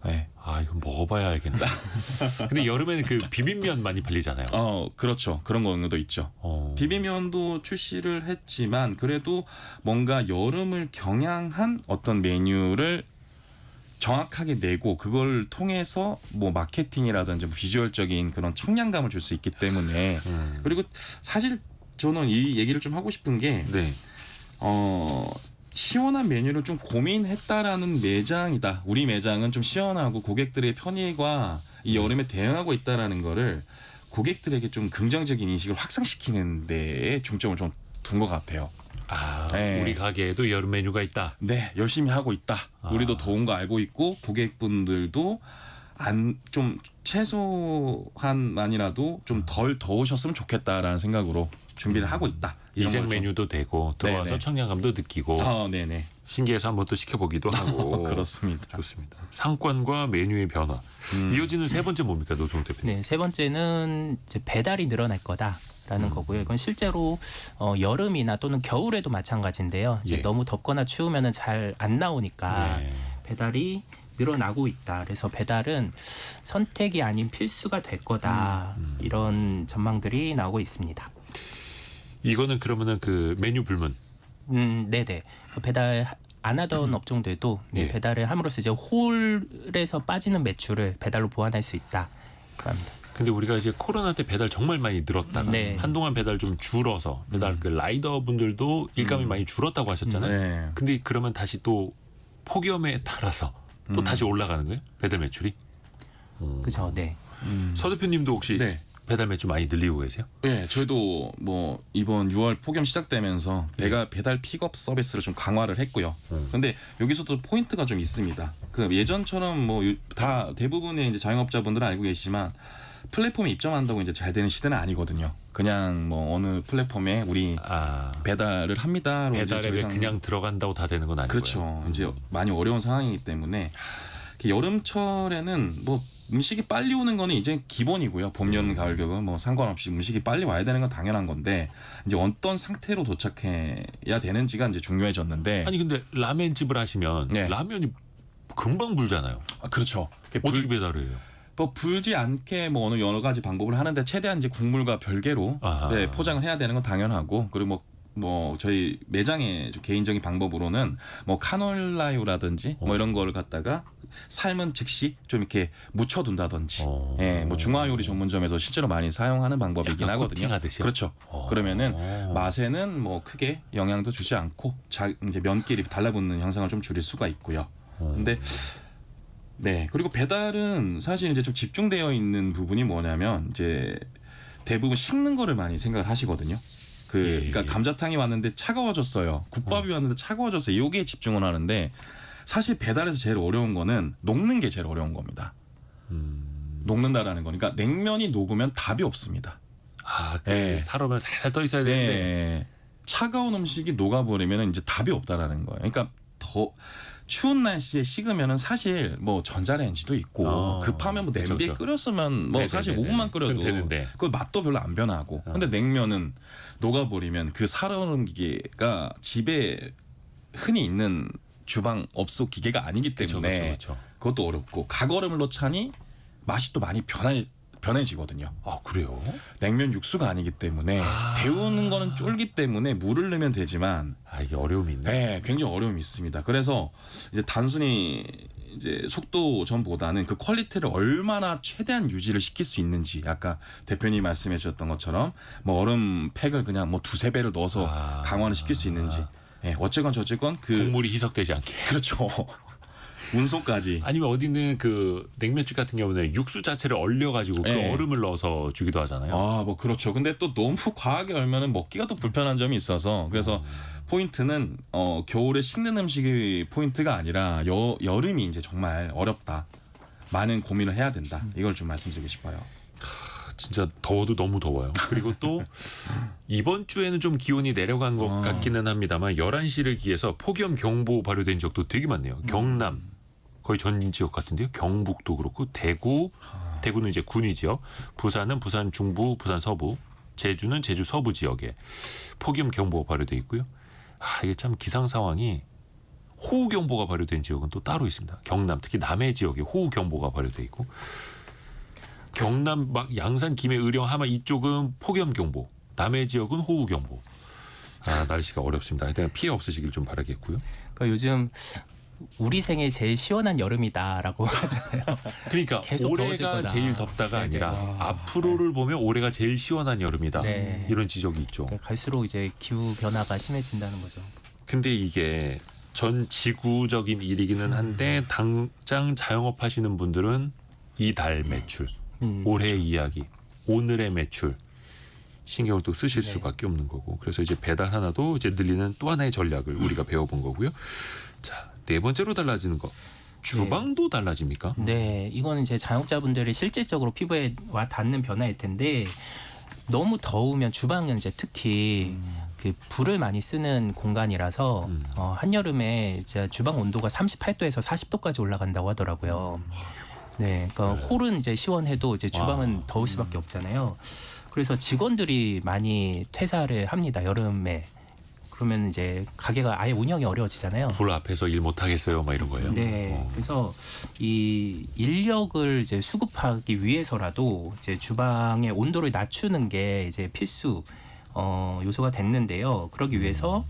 예. 이거 먹어봐야 알겠다. 근데 여름에는 그 비빔면 많이 팔리잖아요. 그렇죠. 그런 경우도 있죠. 비빔면도 출시를 했지만 그래도 뭔가 여름을 겨냥한 어떤 메뉴를 정확하게 내고 그걸 통해서 뭐 마케팅이라든지 뭐 비주얼적인 그런 청량감을 줄 수 있기 때문에 그리고 사실 저는 이 얘기를 좀 하고 싶은 게 네. 시원한 메뉴를 좀 고민했다라는 매장이다. 우리 매장은 좀 시원하고 고객들의 편의와 이 여름에 대응하고 있다라는 거를 고객들에게 좀 긍정적인 인식을 확산시키는 데에 중점을 좀 둔 것 같아요. 네. 우리 가게에도 여름 메뉴가 있다. 네, 열심히 하고 있다. 우리도 더운 거 알고 있고 고객분들도 좀 최소한만이라도 좀 덜 더우셨으면 좋겠다라는 생각으로 준비를 하고 있다. 이런 이색 걸 좀- 메뉴도 되고 들어와서 네네. 청량감도 느끼고. 네네. 신기해서 한번 또 시켜보기도 하고 그렇습니다. 좋습니다. 상권과 메뉴의 변화. 이어지는 세 번째 뭡니까, 노종 대표님? 네, 세 번째는 이제 배달이 늘어날 거다라는 거고요. 이건 실제로 여름이나 또는 겨울에도 마찬가지인데요. 이제 예. 너무 덥거나 추우면은 잘 안 나오니까 네. 배달이 늘어나고 있다. 그래서 배달은 선택이 아닌 필수가 될 거다. 이런 전망들이 나오고 있습니다. 이거는 그러면은 그 메뉴 불문. 네네. 배달 안 하던 업종들도 네, 예. 배달을 함으로써 이제 홀에서 빠지는 매출을 배달로 보완할 수 있다. 합니다. 근데 우리가 이제 코로나 때 배달 정말 많이 늘었다가 네. 한동안 배달 좀 줄어서 배달 그 라이더 분들도 일감이 많이 줄었다고 하셨잖아요. 네. 근데 그러면 다시 또 폭염에 따라서 또 다시 올라가는 거예요? 배달 매출이? 그죠? 네. 서 대표님도 혹시 네. 배달 매출 많이 늘리고 계세요? 네, 저희도 뭐 이번 6월 폭염 시작되면서 배달 픽업 서비스를 좀 강화를 했고요. 근데 여기서도 포인트가 좀 있습니다. 그 예전처럼 뭐 다 대부분의 이제 자영업자분들은 알고 계시지만 플랫폼에 입점한다고 이제 잘 되는 시대는 아니거든요. 그냥 뭐 어느 플랫폼에 우리 배달을 합니다. 배달에 왜 그냥 들어간다고 다 되는 건 아니고요. 그렇죠. 이제 많이 어려운 상황이기 때문에 여름철에는 뭐 음식이 빨리 오는 거는 이제 기본이고요. 봄, 여름, 가을, 겨울 뭐 상관없이 음식이 빨리 와야 되는 건 당연한 건데 이제 어떤 상태로 도착해야 되는지가 이제 중요해졌는데 아니 근데 라멘집을 하시면 네. 라면이 금방 불잖아요. 그렇죠. 어떻게 배달을 해요? 뭐 불지 않게 뭐 어느 여러 가지 방법을 하는데 최대한 이제 국물과 별개로 아하. 네, 포장을 해야 되는 건 당연하고 그리고 뭐 저희 매장의 좀 개인적인 방법으로는 뭐 카놀라유라든지 뭐 이런 거를 갖다가 삶은 즉시 좀 이렇게 묻혀둔다든지 예, 뭐 중화요리 전문점에서 실제로 많이 사용하는 방법이긴 약간 하거든요. 코팅하듯이요? 그렇죠. 그러면은 맛에는 뭐 크게 영향도 주지 않고 이제 면끼리 달라붙는 현상을 좀 줄일 수가 있고요. 근데 네 그리고 배달은 사실 이제 좀 집중되어 있는 부분이 뭐냐면 이제 대부분 식는 거를 많이 생각을 하시거든요. 그러니까 감자탕이 왔는데 차가워졌어요. 국밥이 왔는데 차가워졌어요. 요게 집중을 하는데 사실 배달에서 제일 어려운 거는 녹는 게 제일 어려운 겁니다. 녹는다라는 거니까 냉면이 녹으면 답이 없습니다. 그 네. 살얼음 살살 떠 있어야 되는데 네. 차가운 음식이 녹아버리면 이제 답이 없다라는 거예요. 그러니까 더 추운 날씨에 식으면은 사실 뭐 전자레인지도 있고 급하면 뭐 냄비에 그쵸. 끓였으면 뭐 사실 네네네네. 5분만 끓여도 그럼 되는데. 그 맛도 별로 안 변하고 근데 냉면은 녹아버리면 그 살얼음 기계가 집에 흔히 있는 주방 업소 기계가 아니기 때문에 그쵸. 그것도 어렵고 각얼음을 넣자니 맛이 또 많이 변해지거든요. 아 그래요? 냉면 육수가 아니기 때문에 데우는 거는 쫄기 때문에 물을 넣으면 되지만 이게 어려움이 있네. 네, 굉장히 어려움이 있습니다. 그래서 이제 단순히 이제 속도전보다는 그 퀄리티를 얼마나 최대한 유지를 시킬 수 있는지 아까 대표님 말씀해 주셨던 것처럼 뭐 얼음 팩을 그냥 뭐 2-3배를 넣어서 강화를 시킬 수 있는지 네, 어쨌건 저쨌건 국물이 희석되지 않게. 그렇죠. 운송까지. 아니면 어디 있는 그 냉면집 같은 경우는 육수 자체를 얼려가지고 그 네. 얼음을 넣어서 주기도 하잖아요. 뭐 그렇죠. 근데 또 너무 과하게 얼면은 먹기가 또 불편한 점이 있어서 그래서 포인트는 겨울에 식는 음식이 포인트가 아니라 여름이 이제 정말 어렵다. 많은 고민을 해야 된다. 이걸 좀 말씀드리고 싶어요. 진짜 더워도 너무 더워요. 그리고 또 이번 주에는 좀 기온이 내려간 것 같기는 합니다만 11시를 기해서 폭염 경보 발효된 지역도 되게 많네요. 경남 거의 전 지역 같은데요. 경북도 그렇고 대구는 이제 군위 지역, 부산은 부산 중부, 부산 서부, 제주는 제주 서부 지역에 폭염 경보가 발효돼 있고요. 이게 참 기상 상황이 호우 경보가 발효된 지역은 또 따로 있습니다. 경남 특히 남해 지역에 호우 경보가 발효돼 있고 경남 막 양산, 김해, 의령, 하마 이쪽은 폭염 경보, 남해 지역은 호우 경보. 날씨가 어렵습니다. 일단 피해 없으시길 좀 바라겠고요. 그러니까 요즘 우리 생애 제일 시원한 여름이다라고 하잖아요. 그러니까 계속 더워질 올해가 거다. 제일 덥다가 네네. 아니라 앞으로를 보면 올해가 제일 시원한 여름이다. 네. 이런 지적이 있죠. 갈수록 이제 기후 변화가 심해진다는 거죠. 근데 이게 전 지구적인 일이기는 한데 당장 자영업 하시는 분들은 이달 매출, 올해의 이야기, 오늘의 매출 신경을 또 쓰실 수밖에 없는 거고 그래서 이제 배달 하나도 이제 늘리는 또 하나의 전략을 우리가 배워본 거고요. 자, 네 번째로 달라지는 거. 주방도 달라집니까? 네, 이거는 이제 자영업자분들이 실질적으로 피부에 와 닿는 변화일 텐데 너무 더우면 주방은 이제 특히 그 불을 많이 쓰는 공간이라서 한여름에 이제 주방 온도가 38도에서 40도까지 올라간다고 하더라고요. 네, 그러니까 홀은 이제 시원해도 이제 주방은 더울 수밖에 없잖아요. 그래서 직원들이 많이 퇴사를 합니다. 여름에. 그러면 이제 가게가 아예 운영이 어려워지잖아요. 불 앞에서 일 못 하겠어요, 막 이런 거예요. 네, 그래서 이 인력을 이제 수급하기 위해서라도 이제 주방의 온도를 낮추는 게 이제 필수 요소가 됐는데요. 그러기 위해서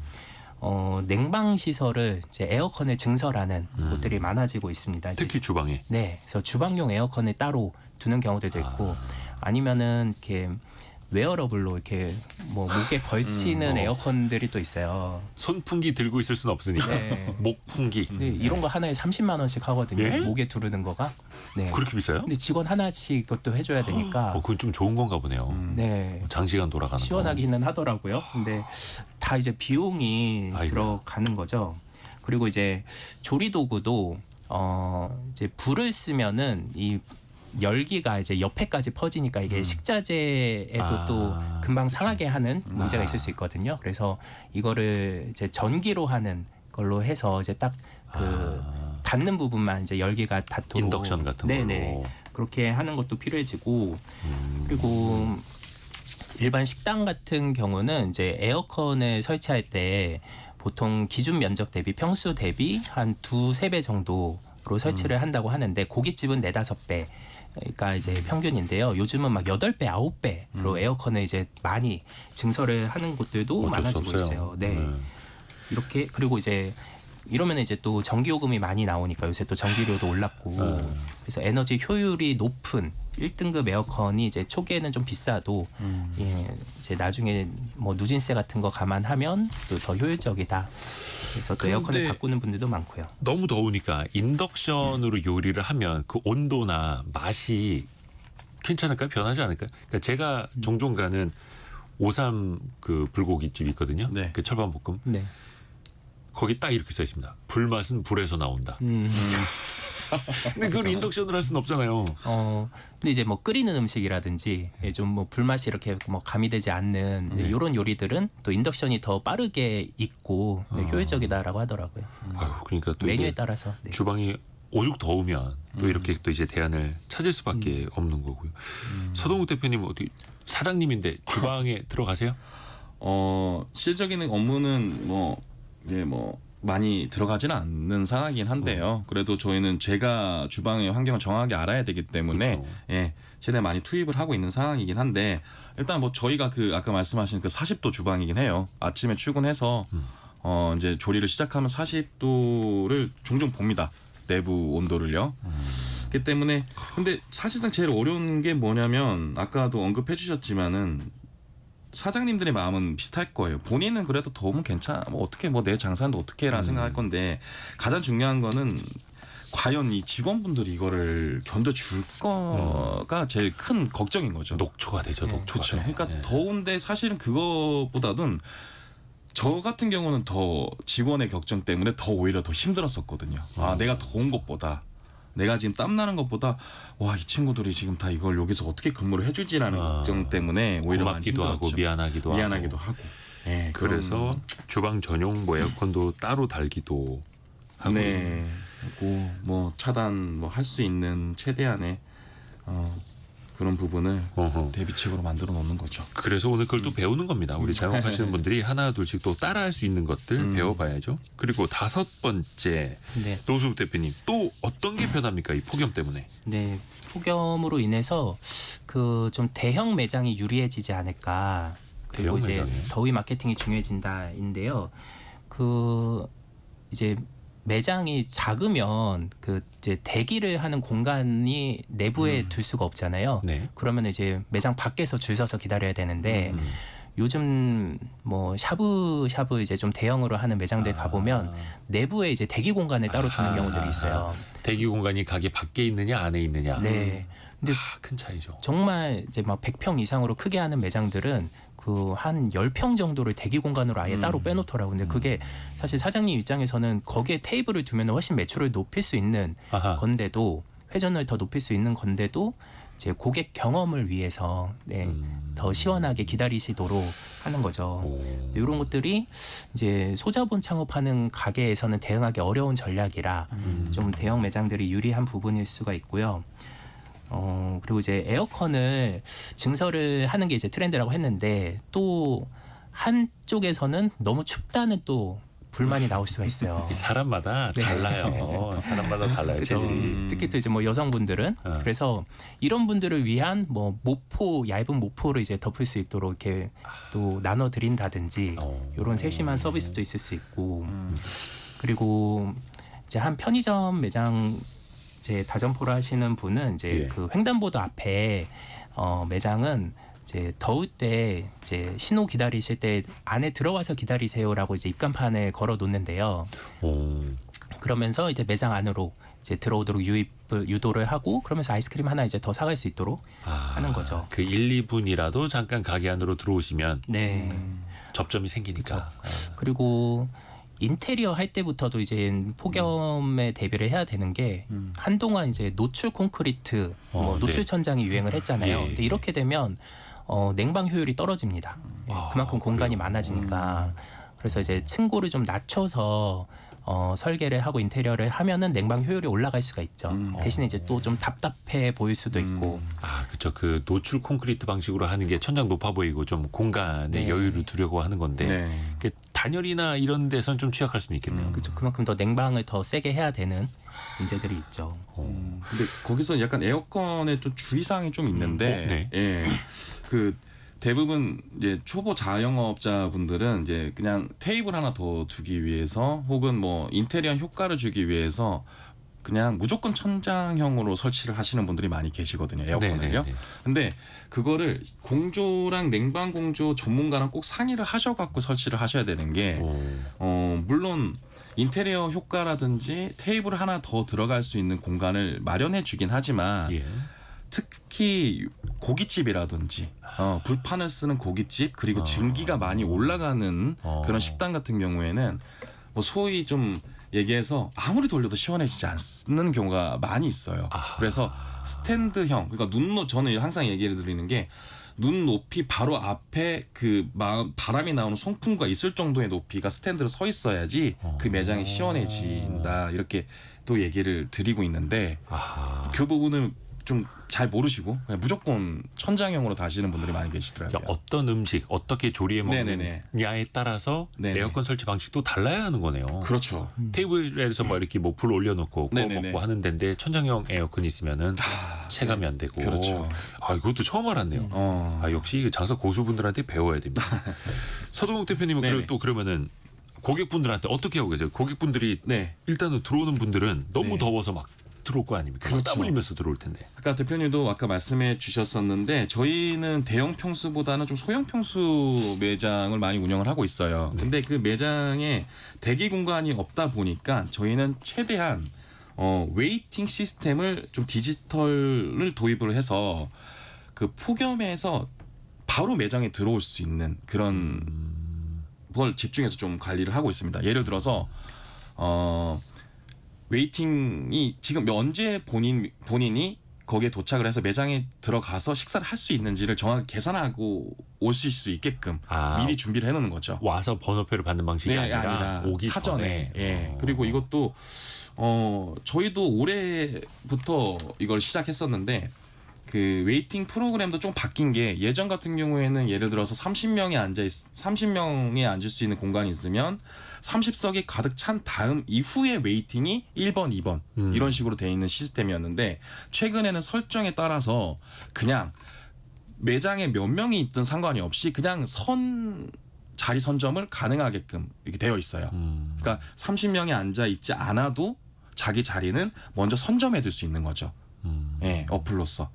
냉방 시설을 이제 에어컨을 증설하는 곳들이 많아지고 있습니다. 이제 특히 주방에. 네, 그래서 주방용 에어컨을 따로 두는 경우들도 있고 아니면은 이렇게 웨어러블로 이렇게 뭐 목에 걸치는 에어컨들이 또 있어요. 손풍기 들고 있을 수는 없으니까. 네. 목풍기. 네, 이런 거 하나에 30만 원씩 하거든요. 예? 목에 두르는 거가. 네. 그렇게 비싸요? 근데 직원 하나씩 그것도 해줘야 되니까. 그건 좀 좋은 건가 보네요. 네. 장시간 돌아가는 시원하기는 하더라고요. 근데 다 이제 비용이 아이고야. 들어가는 거죠. 그리고 이제 조리 도구도 이제 불을 쓰면은 이 열기가 이제 옆에까지 퍼지니까 이게 식자재에도 또 금방 상하게 하는 문제가 있을 수 있거든요. 그래서 이거를 이제 전기로 하는 걸로 해서 이제 딱 그 닿는 부분만 이제 열기가 닿도록 인덕션 같은 네네 걸로. 그렇게 하는 것도 필요해지고 그리고 일반 식당 같은 경우는 이제 에어컨을 설치할 때 보통 기준 면적 대비 평수 대비 한 2-3배 정도로 설치를 한다고 하는데 고깃집은 4-5배 가 이제 평균인데요. 요즘은 막 8배, 9배로 에어컨을 이제 많이 증설을 하는 곳들도 어쩔 수 많아지고 없어요. 있어요. 네. 이렇게 그리고 이제 이러면 이제 또 전기요금이 많이 나오니까 요새 또 전기료도 올랐고 그래서 에너지 효율이 높은 1등급 에어컨이 이제 초기에는 좀 비싸도 예, 이제 나중에 뭐 누진세 같은 거 감안하면 또 더 효율적이다. 그래서 또 에어컨을 바꾸는 분들도 많고요. 너무 더우니까 인덕션으로 요리를 하면 그 온도나 맛이 괜찮을까요? 변하지 않을까요? 그러니까 제가 종종 가는 53 그 불고기집 있거든요. 네. 그 철판볶음. 네. 거기 딱 이렇게 써 있습니다. 불맛은 불에서 나온다. 근데 그걸 인덕션으로 할 수는 없잖아요. 근데 이제 뭐 끓이는 음식이라든지 좀 뭐 불맛이 이렇게 뭐 가미되지 않는 이런 요리들은 또 인덕션이 더 빠르게 익고 효율적이다라고 하더라고요. 아유, 그러니까 또 메뉴에 이게 따라서. 네. 주방이 오죽 더우면 또 이렇게 또 이제 대안을 찾을 수밖에 없는 거고요. 서동욱 대표님 어떻게 사장님인데 주방에 들어가세요? 실질적인 업무는 많이 들어가지는 않는 상황이긴 한데요. 그래도 저희는 제가 주방의 환경을 정확하게 알아야 되기 때문에 그렇죠. 예, 최대한 많이 투입을 하고 있는 상황이긴 한데 일단 뭐 저희가 그 아까 말씀하신 그 40도 주방이긴 해요. 아침에 출근해서 이제 조리를 시작하면 40도를 종종 봅니다. 내부 온도를요. 그렇기 때문에 근데 사실상 제일 어려운 게 뭐냐면 아까도 언급해 주셨지만은 사장님들의 마음은 비슷할 거예요. 본인은 그래도 더우면 괜찮아. 뭐 어떻게 뭐 내 장사는 어떻게 해라 생각할 건데 가장 중요한 거는 과연 이 직원분들이 이거를 견뎌줄 거가 제일 큰 걱정인 거죠. 녹초가 되죠. 녹초가. 그렇죠. 돼. 그러니까 예. 더운데 사실은 그거보다는 저 같은 경우는 더 직원의 걱정 때문에 더 오히려 더 힘들었었거든요. 아, 내가 더운 것보다 내가 지금 땀 나는 것보다 와, 이 친구들이 지금 다 이걸 여기서 어떻게 근무를 해주지라는 걱정 때문에 오히려 많이 고맙기도 하고 힘들었죠. 미안하기도 하고. 예, 그래서 주방 전용 뭐 에어컨도 따로 달기도 하고. 네. 그리고 뭐 차단 뭐 할 수 있는 최대한의 그런 부분을 어허. 대비책으로 만들어 놓는 거죠. 그래서 오늘 그걸 또 배우는 겁니다. 우리 자영업하시는 분들이 하나 둘씩 또 따라할 수 있는 것들 배워봐야죠. 그리고 5번째 네. 노수욱 대표님 또 어떤 게 변합니까? 이 폭염 때문에. 네, 폭염으로 인해서 그 좀 대형 매장이 유리해지지 않을까. 그리고 대형 이제 매장이요? 더위 마케팅이 중요해진다인데요. 그 이제 매장이 작으면 그 이제 대기를 하는 공간이 내부에 둘 수가 없잖아요. 네. 그러면 이제 매장 밖에서 줄 서서 기다려야 되는데 요즘 뭐 샤브샤브 이제 좀 대형으로 하는 매장들 가보면 내부에 이제 대기 공간을 따로 두는 경우들이 있어요. 대기 공간이 가게 밖에 있느냐 안에 있느냐. 네. 근데 큰 차이죠. 정말 이제 막 100평 이상으로 크게 하는 매장들은 그 한 10평 정도를 대기 공간으로 아예 따로 빼놓더라고요. 근데 그게 사실 사장님 입장에서는 거기에 테이블을 두면 훨씬 매출을 높일 수 있는 아하. 건데도 회전을 더 높일 수 있는 건데도 이제 고객 경험을 위해서 더 시원하게 기다리시도록 하는 거죠. 이런 것들이 이제 소자본 창업하는 가게에서는 대응하기 어려운 전략이라 좀 대형 매장들이 유리한 부분일 수가 있고요. 그리고 이제 에어컨을 증설을 하는 게 이제 트렌드라고 했는데 또 한쪽에서는 너무 춥다는 또 불만이 나올 수가 있어요. 사람마다 달라요. 사람마다 달라요. 그렇죠. 체질이. 특히 또 이제 뭐 여성분들은 그래서 이런 분들을 위한 뭐 모포 얇은 모포를 이제 덮을 수 있도록 이렇게 또 나눠 드린다든지 이런 세심한 서비스도 있을 수 있고 그리고 이제 한 편의점 매장 이제 다점포를 하시는 분은 이제 예. 그 횡단보도 앞에 매장은 이제 더울 때 이제 신호 기다리실 때 안에 들어와서 기다리세요라고 이제 입간판을 걸어 놓는데요. 오. 그러면서 이제 매장 안으로 이제 들어오도록 유도를 하고 그러면서 아이스크림 하나 이제 더 사갈 수 있도록 하는 거죠. 그 1, 2분이라도 잠깐 가게 안으로 들어오시면 네. 접점이 생기니까. 그리고 인테리어 할 때부터도 이제 폭염에 대비를 해야 되는 게 한동안 이제 노출 콘크리트, 뭐 노출 네. 천장이 유행을 했잖아요. 예, 근데 이렇게 되면 냉방 효율이 떨어집니다. 예, 그만큼 공간이 많아지니까. 그래서 이제 층고를 좀 낮춰서 설계를 하고 인테리어를 하면은 냉방 효율이 올라갈 수가 있죠. 대신에 이제 또 좀 답답해 보일 수도 있고. 그렇죠. 그 노출 콘크리트 방식으로 하는 게 천장 높아 보이고 좀 공간의 네. 여유를 두려고 하는 건데 네. 그 단열이나 이런 데선 좀 취약할 수는 있겠네요. 그렇죠. 그만큼 더 냉방을 더 세게 해야 되는 문제들이 있죠. 근데 거기서 약간 에어컨에 좀 주의사항이 좀 있는데, 네. 예, 그 대부분 이제 초보 자영업자분들은 이제 그냥 테이블 하나 더 두기 위해서 혹은 뭐 인테리어 효과를 주기 위해서 그냥 무조건 천장형으로 설치를 하시는 분들이 많이 계시거든요. 에어컨을요. 네. 근데 그거를 공조랑 냉방 공조 전문가랑 꼭 상의를 하셔갖고 설치를 하셔야 되는 게 물론 인테리어 효과라든지 테이블 하나 더 들어갈 수 있는 공간을 마련해 주긴 하지만 예. 특히 고깃집이라든지 불판을 쓰는 고깃집 그리고 증기가 많이 올라가는 그런 식당 같은 경우에는 뭐 소위 좀 얘기해서 아무리 돌려도 시원해지지 않는 경우가 많이 있어요. 그래서 스탠드형 그러니까 저는 항상 얘기를 드리는 게 눈 높이 바로 앞에 그 바람이 나오는 송풍구가 있을 정도의 높이가 스탠드로 서 있어야지 그 매장이 시원해진다 이렇게 또 얘기를 드리고 있는데 그 부분은 좀 잘 모르시고 그냥 무조건 천장형으로 다시는 분들이 많이 계시더라고요. 그러니까 어떤 음식 어떻게 조리해 네네네. 먹느냐에 따라서 네네. 에어컨 설치 방식도 달라야 하는 거네요. 그렇죠. 테이블에서 뭐 이렇게 뭐 불 올려놓고 구워 네네네. 먹고 하는 데인데 천장형 에어컨이 있으면은 체감이 안 되고. 그렇죠. 이것도 처음 알았네요. 역시 장사 고수분들한테 배워야 됩니다. 서동욱 대표님은 네네. 그리고 또 그러면은 고객분들한테 어떻게 하고 계세요? 고객분들이 네. 일단은 들어오는 분들은 너무 네. 더워서 막 들어올 거 아닙니까? 그렇죠. 땀 흘리면서 들어올 텐데. 아까 대표님도 아까 말씀해 주셨었는데 저희는 대형 평수보다는 좀 소형 평수 매장을 많이 운영을 하고 있어요. 근데 그 매장에 대기 공간이 없다 보니까 저희는 최대한 웨이팅 시스템을 좀 디지털을 도입을 해서 그 폭염에서 바로 매장에 들어올 수 있는 그런 걸 집중해서 좀 관리를 하고 있습니다. 예를 들어서 웨이팅이 지금 언제 본인이 거기에 도착을 해서 매장에 들어가서 식사를 할 수 있는지를 정확히 계산하고 오실 수 있게끔 미리 준비를 해놓는 거죠. 와서 번호표를 받는 방식이 아니라 오기 사전에. 전에. 예. 그리고 이것도 저희도 올해부터 이걸 시작했었는데 그 웨이팅 프로그램도 좀 바뀐 게 예전 같은 경우에는 예를 들어서 30명이 앉을 수 있는 공간이 있으면 30석이 가득 찬 다음 이후에 웨이팅이 1번, 2번 이런 식으로 돼 있는 시스템이었는데 최근에는 설정에 따라서 그냥 매장에 몇 명이 있든 상관이 없이 그냥 자리 선점을 가능하게끔 이렇게 되어 있어요. 그러니까 30명이 앉아 있지 않아도 자기 자리는 먼저 선점해 둘 수 있는 거죠. 예, 어플로서.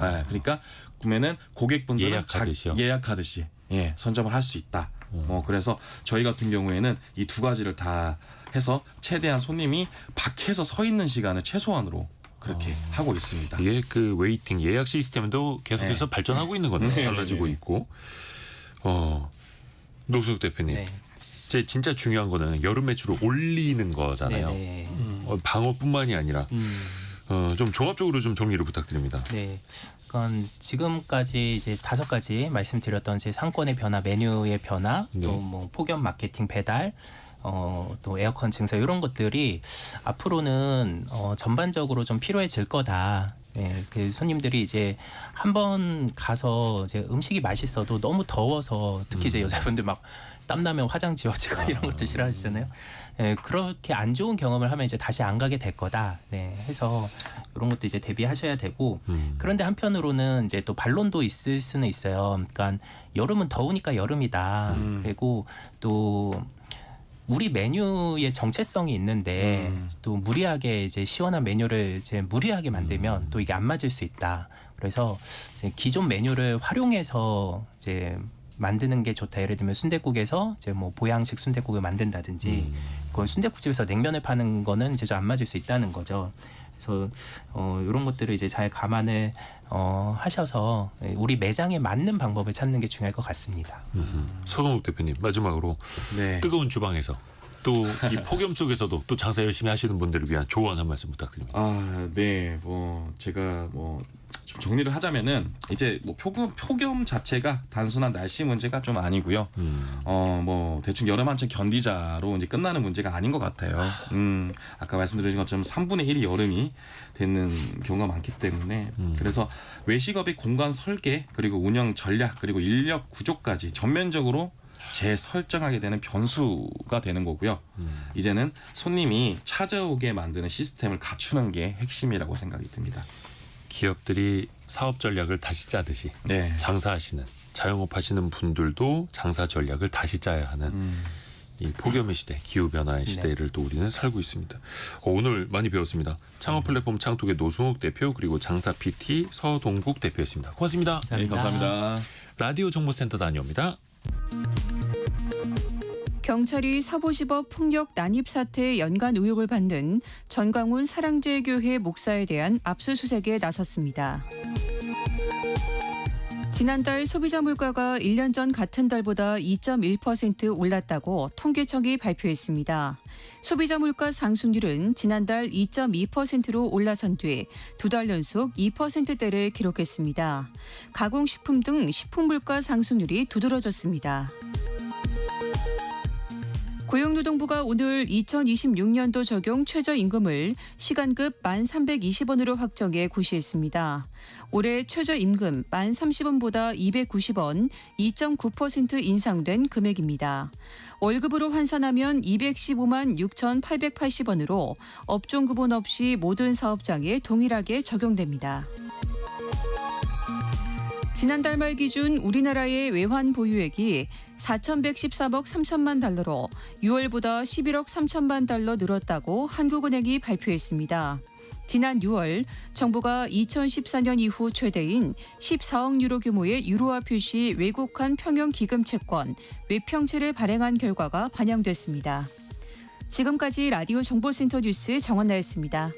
예, 그러니까 구매는 고객분들은 예약하듯이 예, 선점을 할 수 있다. 그래서 저희 같은 경우에는 이 두 가지를 다 해서 최대한 손님이 밖에서 서 있는 시간을 최소한으로 그렇게 하고 있습니다. 이게 그 웨이팅 예약 시스템도 계속해서 네. 발전하고 있는 거네요. 달라지고 있고. 노숙 대표님. 네. 진짜 중요한 거는 여름 매출을 올리는 거잖아요. 네네. 방어뿐만이 아니라 좀 종합적으로 좀 정리를 부탁드립니다. 네. 그러니까 지금까지 이제 5가지 말씀드렸던 제 상권의 변화, 메뉴의 변화, 네. 또 뭐 폭염 마케팅 배달, 또 에어컨 증설 이런 것들이 앞으로는 전반적으로 좀 필요해질 거다. 예, 그 손님들이 이제 한번 가서 이제 음식이 맛있어도 너무 더워서 특히 이제 여자분들 막 땀나면 화장 지워지고 이런 것도 싫어하시잖아요. 예, 그렇게 안 좋은 경험을 하면 이제 다시 안 가게 될 거다. 네, 해서 이런 것도 이제 대비하셔야 되고 그런데 한편으로는 이제 또 반론도 있을 수는 있어요. 그러니까 여름은 더우니까 여름이다. 그리고 또 우리 메뉴의 정체성이 있는데 또 무리하게 이제 시원한 메뉴를 이제 무리하게 만들면 또 이게 안 맞을 수 있다. 그래서 이제 기존 메뉴를 활용해서 이제 만드는 게 좋다. 예를 들면 순댓국에서 이제 뭐 보양식 순댓국을 만든다든지, 그건 순댓국집에서 냉면을 파는 거는 이제 좀 안 맞을 수 있다는 거죠. 그래서 이런 것들을 이제 잘 감안을 하셔서 우리 매장에 맞는 방법을 찾는 게 중요할 것 같습니다. 서동욱 대표님 마지막으로 네. 뜨거운 주방에서 또 이 폭염 속에서도 또 장사 열심히 하시는 분들을 위한 조언 한 말씀 부탁드립니다. 네, 뭐 제가 뭐 좀 정리를 하자면은 이제 뭐 폭염 자체가 단순한 날씨 문제가 좀 아니고요. 뭐 대충 여름 한철 견디자로 이제 끝나는 문제가 아닌 것 같아요. 아까 말씀드린 것처럼 3분의 1이 여름이 되는 경우가 많기 때문에 그래서 외식업의 공간 설계 그리고 운영 전략 그리고 인력 구조까지 전면적으로 재설정하게 되는 변수가 되는 거고요. 이제는 손님이 찾아오게 만드는 시스템을 갖추는 게 핵심이라고 생각이 듭니다. 기업들이 사업 전략을 다시 짜듯이 네. 장사하시는 자영업 하시는 분들도 장사 전략을 다시 짜야 하는 이 폭염의 시대, 기후변화의 시대를 또 우리는 살고 있습니다. 오늘 많이 배웠습니다. 창업 플랫폼 창톡의 노승욱 대표 그리고 장사 PT 서동국 대표였습니다. 고맙습니다. 네, 감사합니다. 라디오 정보센터 다녀옵니다. 경찰이 서부지법 폭력 난입 사태의 연관 의혹을 받는 전광훈 사랑제교회 목사에 대한 압수수색에 나섰습니다. 지난달 소비자 물가가 1년 전 같은 달보다 2.1% 올랐다고 통계청이 발표했습니다. 소비자 물가 상승률은 지난달 2.2%로 올라선 뒤 두 달 연속 2%대를 기록했습니다. 가공식품 등 식품 물가 상승률이 두드러졌습니다. 고용노동부가 오늘 2026년도 적용 최저임금을 시간급 1,320원으로 확정해 고시했습니다. 올해 최저임금 1,030원보다 290원, 2.9% 인상된 금액입니다. 월급으로 환산하면 215만 6,880원으로 업종 구분 없이 모든 사업장에 동일하게 적용됩니다. 지난달 말 기준 우리나라의 외환 보유액이 4,113억 3천만 달러로 6월보다 11억 3천만 달러 늘었다고 한국은행이 발표했습니다. 지난 6월 정부가 2014년 이후 최대인 14억 유로 규모의 유로화 표시 외국환 평형 기금 채권 외평채를 발행한 결과가 반영됐습니다. 지금까지 라디오 정보센터 뉴스 정원나였습니다.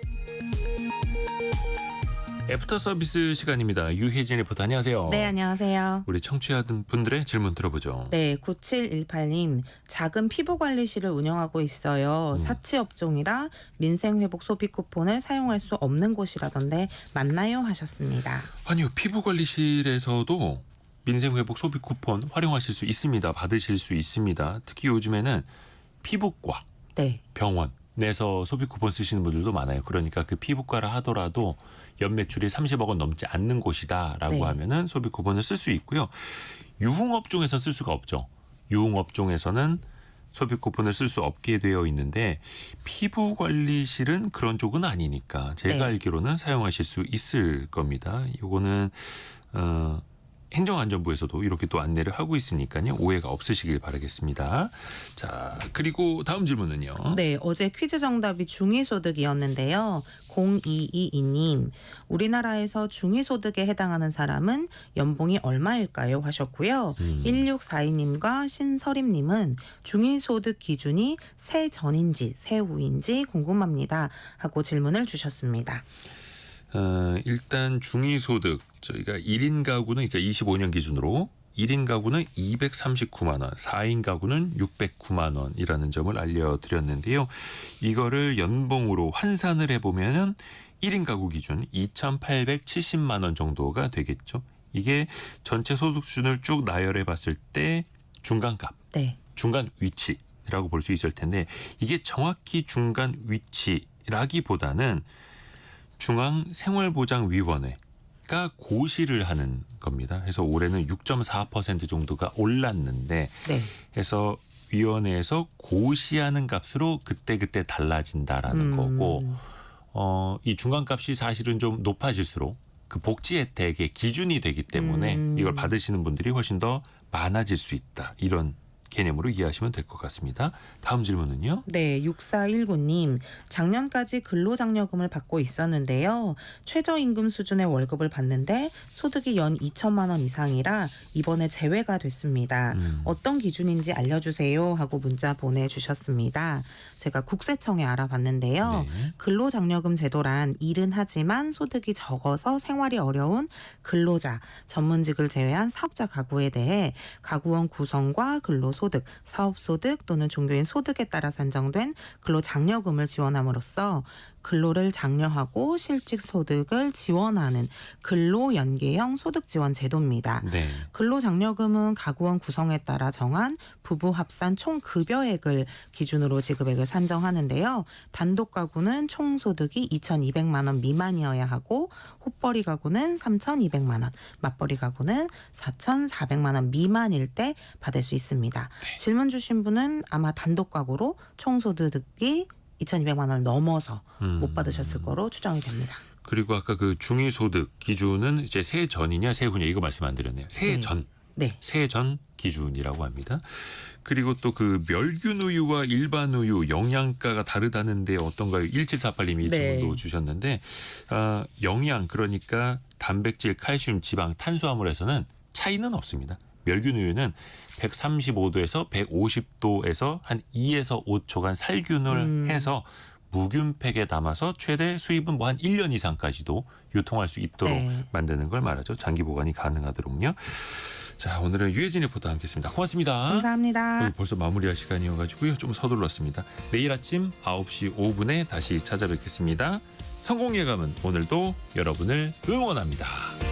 애프터 서비스 시간입니다. 유혜진 리포터 안녕하세요. 네, 안녕하세요. 우리 청취자분들의 질문 들어보죠. 네, 9718님. 작은 피부관리실을 운영하고 있어요. 사치업종이라 민생회복 소비 쿠폰을 사용할 수 없는 곳이라던데 맞나요? 하셨습니다. 아니요. 피부관리실에서도 민생회복 소비 쿠폰 활용하실 수 있습니다. 받으실 수 있습니다. 특히 요즘에는 피부과, 네. 병원에서 소비 쿠폰 쓰시는 분들도 많아요. 그러니까 그 피부과라 하더라도 연매출이 30억 원 넘지 않는 곳이다라고 네. 하면은 소비 쿠폰을 쓸 수 있고요. 유흥업종에서 쓸 수가 없죠. 유흥업종에서는 소비 쿠폰을 쓸 수 없게 되어 있는데 피부관리실은 그런 쪽은 아니니까 제가 네. 알기로는 사용하실 수 있을 겁니다. 이거는 행정안전부에서도 이렇게 또 안내를 하고 있으니까요. 오해가 없으시길 바라겠습니다. 자, 그리고 다음 질문은요. 네, 어제 퀴즈 정답이 중위소득이었는데요. 0222님, 우리나라에서 중위소득에 해당하는 사람은 연봉이 얼마일까요? 하셨고요. 1642님과 신서림님은 중위소득 기준이 세전인지 세후인지 궁금합니다. 하고 질문을 주셨습니다. 일단 중위소득 저희가 1인 가구는 그러니까 25년 기준으로 1인 가구는 239만 원, 4인 가구는 609만 원이라는 점을 알려드렸는데요. 이거를 연봉으로 환산을 해보면은 1인 가구 기준 2,870만 원 정도가 되겠죠. 이게 전체 소득 수준을 쭉 나열해 봤을 때 중간값, 네. 중간 위치라고 볼 수 있을 텐데 이게 정확히 중간 위치라기보다는 중앙생활보장위원회가 고시를 하는 겁니다. 그래서 올해는 6.4% 정도가 올랐는데 네. 해서 위원회에서 고시하는 값으로 그때그때 달라진다라는 거고 이 중간값이 사실은 좀 높아질수록 그 복지 혜택의 기준이 되기 때문에 이걸 받으시는 분들이 훨씬 더 많아질 수 있다. 이런 개념으로 이해하시면 될 것 같습니다. 다음 질문은요. 네, 6419님. 작년까지 근로장려금을 받고 있었는데요. 최저임금 수준의 월급을 받는데 소득이 연 2천만 원 이상이라 이번에 제외가 됐습니다. 어떤 기준인지 알려주세요 하고 문자 보내주셨습니다. 제가 국세청에 알아봤는데요. 네. 근로장려금 제도란 일은 하지만 소득이 적어서 생활이 어려운 근로자, 전문직을 제외한 사업자 가구에 대해 가구원 구성과 근로소득, 사업소득 또는 종교인 소득에 따라 산정된 근로장려금을 지원함으로써 근로를 장려하고 실직소득을 지원하는 근로연계형 소득지원 제도입니다. 네. 근로장려금은 가구원 구성에 따라 정한 부부 합산 총 급여액을 기준으로 지급액을 산정하는데요. 단독 가구는 총 소득이 2,200만 원 미만이어야 하고 호벌이 가구는 3,200만 원, 맞벌이 가구는 4,400만 원 미만일 때 받을 수 있습니다. 질문 주신 분은 아마 단독 가구로 총 소득이 2,200만 원을 넘어서 못 받으셨을 거로 추정이 됩니다. 그리고 아까 그 중위소득 기준은 이제 세전이냐 세후냐 이거 말씀 안 드렸네요. 세전. 네. 세전 기준이라고 합니다. 그리고 또 그 멸균 우유와 일반 우유 영양가가 다르다는데 어떤가요? 1748님이 이 네. 질문도 주셨는데 영양 그러니까 단백질, 칼슘, 지방, 탄수화물에서는 차이는 없습니다. 멸균 우유는 135도에서 150도에서 한 2에서 5초간 살균을 해서 무균팩에 담아서 최대 수입은 뭐 한 1년 이상까지도 유통할 수 있도록 네. 만드는 걸 말하죠. 장기 보관이 가능하도록요. 자, 오늘은 유해진 리포터 함께했습니다. 고맙습니다. 감사합니다. 벌써 마무리할 시간이어가지고요. 좀 서둘렀습니다. 내일 아침 9시 5분에 다시 찾아뵙겠습니다. 성공예감은 오늘도 여러분을 응원합니다.